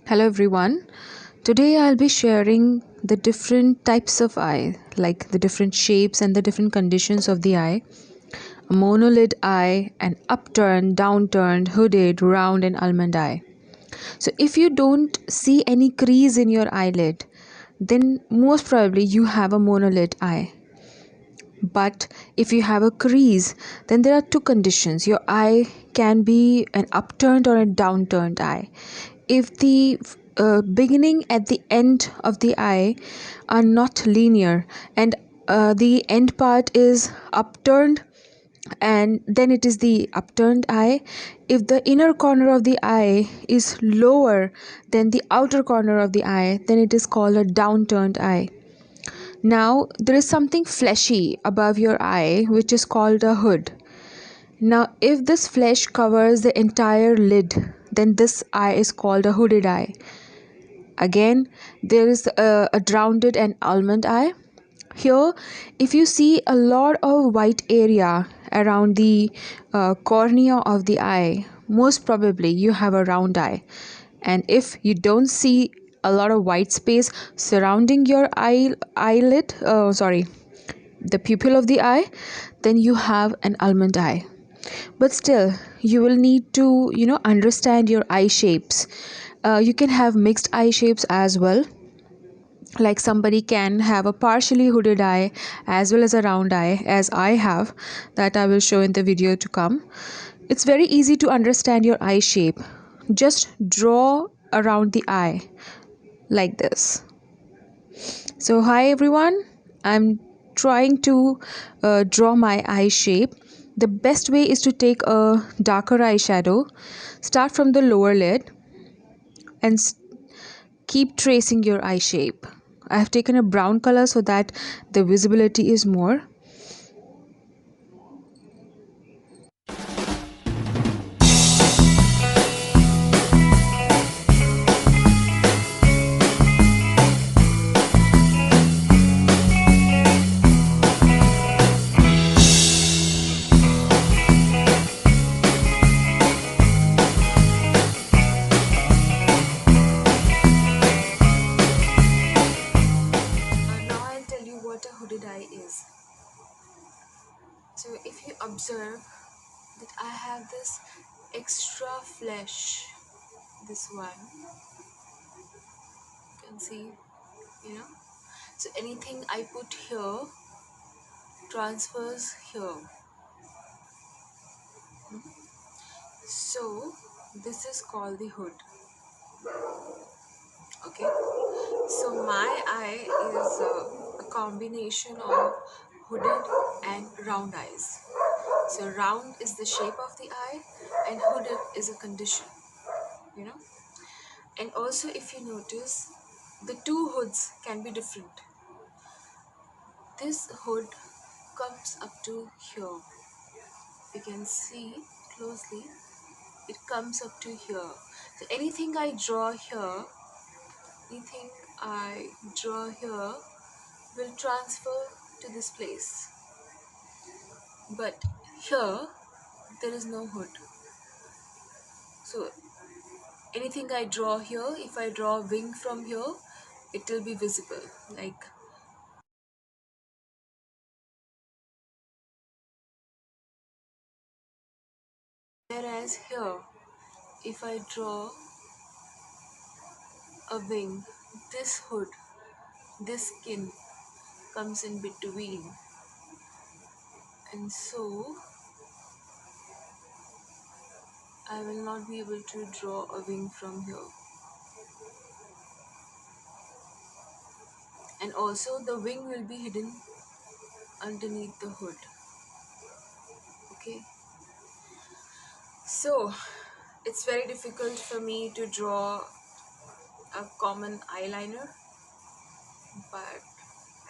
Hello everyone. Today I'll be sharing the different types of eye, like the different shapes and the different conditions of the eye. A monolid eye, an upturned, downturned, hooded, round and almond eye. So if you don't see any crease in your eyelid, then most probably you have a monolid eye. But if you have a crease, then there are two conditions. Your eye can be an upturned or a downturned eye. If the beginning at the end of the eye are not linear and the end part is upturned, and then it is the upturned eye. If the inner corner of the eye is lower than the outer corner of the eye, then it is called a downturned eye. Now, there is something fleshy above your eye which is called a hood. Now, if this flesh covers the entire lid, then this eye is called a hooded eye. Again, there is a rounded and almond eye. Here, if you see a lot of white area around the cornea of the eye, most probably you have a round eye. And if you don't see a lot of white space surrounding your the pupil of the eye, then you have an almond eye. But still, you will need to understand your eye shapes. You can have mixed eye shapes as well, like somebody can have a partially hooded eye as well as a round eye, as I have, that I will show in the video to come. It's very easy to understand your eye shape. Just draw around the eye like this. So hi everyone, I'm trying to draw my eye shape. The best way is to take a darker eyeshadow, start from the lower lid and keep tracing your eye shape. I have taken a brown color so that the visibility is more. Now I'll tell you what a hooded eye is. So if you observe that I have this extra flesh, this one, you can see, so anything I put here transfers here. So this is called the hood. Okay, so my eye is a combination of hooded and round eyes. So round is the shape of the eye and hooded is a condition, you know. And also if you notice, the two hoods can be different. This hood comes up to here. You can see closely, it comes up to here. So anything I draw here will transfer to this place. But here, there is no hood. So anything I draw here, if I draw a wing from here, it will be visible. Whereas here, if I draw a wing, this hood, this skin comes in between. And so, I will not be able to draw a wing from here. And also, the wing will be hidden underneath the hood. Okay. So, it's very difficult for me to draw a common eyeliner, but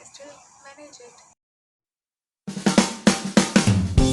I still manage it.